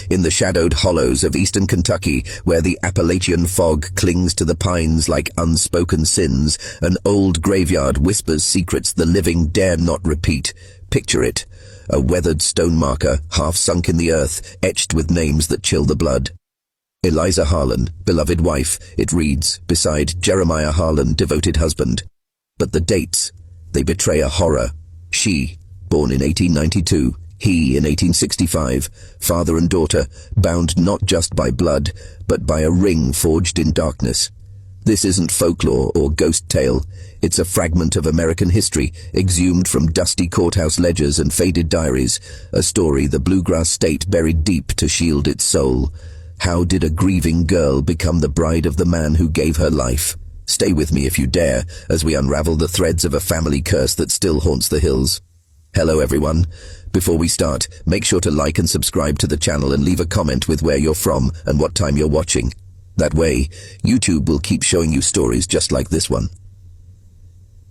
in the shadowed hollows of eastern Kentucky, where the Appalachian fog clings to the pines like unspoken sins, an old graveyard whispers secrets the living dare not repeat. Picture it, a weathered stone marker, half sunk in the earth, etched with names that chill the blood. Eliza Harlan, beloved wife, it reads, beside Jeremiah Harlan, devoted husband. But the dates, they betray a horror. She, born in 1892, he in 1865, father and daughter, bound not just by blood, but by a ring forged in darkness. This isn't folklore or ghost tale. It's a fragment of American history, exhumed from dusty courthouse ledgers and faded diaries, a story the bluegrass state buried deep to shield its soul. How did a grieving girl become the bride of the man who gave her life? Stay with me if you dare, as we unravel the threads of a family curse that still haunts the hills. Hello everyone. Before we start, make sure to like and subscribe to the channel and leave a comment with where you're from and what time you're watching. That way, YouTube will keep showing you stories just like this one.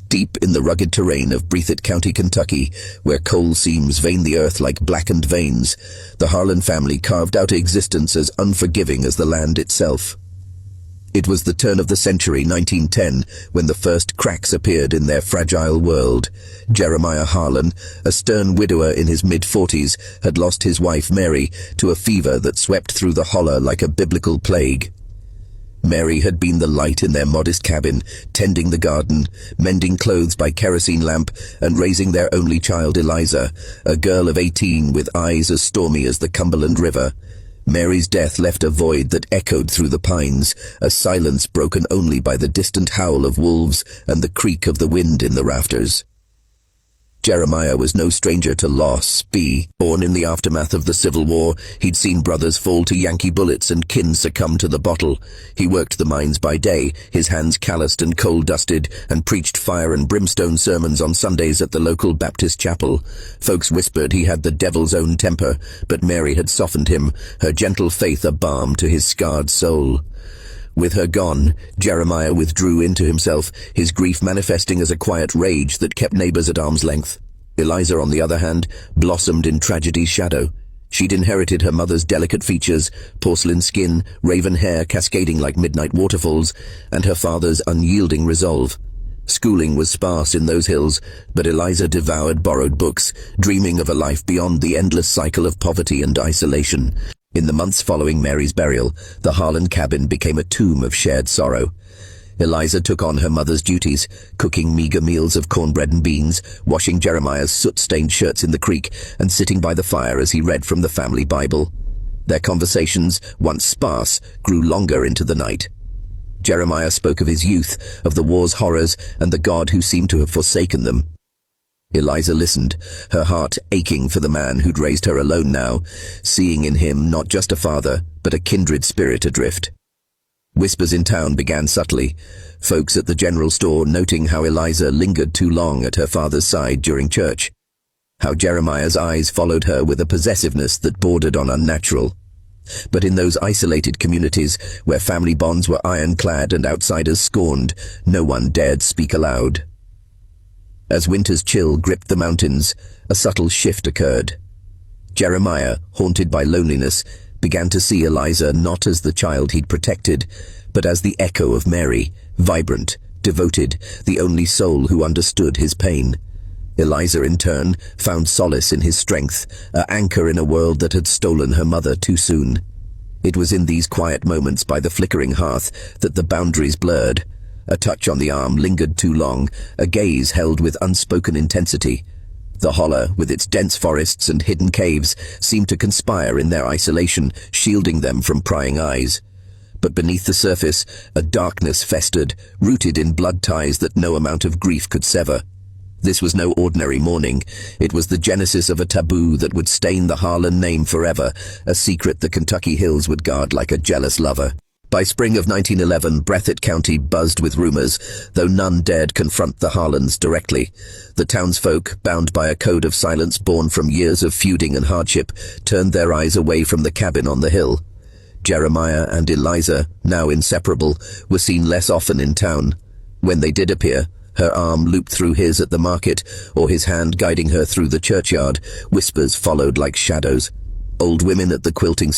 Deep in the rugged terrain of Breathitt County, Kentucky, where coal seams vein the earth like blackened veins, the Harlan family carved out existence as unforgiving as the land itself. It was the turn of the century, 1910, when the first cracks appeared in their fragile world. Jeremiah Harlan, a stern widower in his mid-40s, had lost his wife Mary to a fever that swept through the holler like a biblical plague. Mary had been the light in their modest cabin, tending the garden, mending clothes by kerosene lamp, and raising their only child Eliza, a girl of 18 with eyes as stormy as the Cumberland River. Mary's death left a void that echoed through the pines, a silence broken only by the distant howl of wolves and the creak of the wind in the rafters. Jeremiah was no stranger to loss. Born in the aftermath of the Civil War, he'd seen brothers fall to Yankee bullets and kin succumb to the bottle. He worked the mines by day, his hands calloused and coal-dusted, and preached fire and brimstone sermons on Sundays at the local Baptist chapel. Folks whispered he had the devil's own temper, but Mary had softened him, her gentle faith a balm to his scarred soul. With her gone, Jeremiah withdrew into himself, his grief manifesting as a quiet rage that kept neighbors at arm's length. Eliza, on the other hand, blossomed in tragedy's shadow. She'd inherited her mother's delicate features, porcelain skin, raven hair cascading like midnight waterfalls, and her father's unyielding resolve. Schooling was sparse in those hills, but Eliza devoured borrowed books, dreaming of a life beyond the endless cycle of poverty and isolation. In the months following Mary's burial, the Harlan cabin became a tomb of shared sorrow. Eliza took on her mother's duties, cooking meager meals of cornbread and beans, washing Jeremiah's soot-stained shirts in the creek, and sitting by the fire as he read from the family Bible. Their conversations, once sparse, grew longer into the night. Jeremiah spoke of his youth, of the war's horrors, and the God who seemed to have forsaken them. Eliza listened, her heart aching for the man who'd raised her alone now, seeing in him not just a father, but a kindred spirit adrift. Whispers in town began subtly, folks at the general store noting how Eliza lingered too long at her father's side during church, how Jeremiah's eyes followed her with a possessiveness that bordered on unnatural. But in those isolated communities, where family bonds were ironclad and outsiders scorned, no one dared speak aloud. As winter's chill gripped the mountains, a subtle shift occurred. Jeremiah, haunted by loneliness, began to see Eliza not as the child he'd protected, but as the echo of Mary, vibrant, devoted, the only soul who understood his pain. Eliza, in turn, found solace in his strength, an anchor in a world that had stolen her mother too soon. It was in these quiet moments by the flickering hearth that the boundaries blurred. A touch on the arm lingered too long, a gaze held with unspoken intensity. The holler, with its dense forests and hidden caves, seemed to conspire in their isolation, shielding them from prying eyes. But beneath the surface, a darkness festered, rooted in blood ties that no amount of grief could sever. This was no ordinary mourning. It was the genesis of a taboo that would stain the Harlan name forever, a secret the Kentucky hills would guard like a jealous lover. By spring of 1911, Breathitt County buzzed with rumors, though none dared confront the Harlans directly. The townsfolk, bound by a code of silence born from years of feuding and hardship, turned their eyes away from the cabin on the hill. Jeremiah and Eliza, now inseparable, were seen less often in town. When they did appear, her arm looped through his at the market, or his hand guiding her through the churchyard, whispers followed like shadows. Old women at the quilting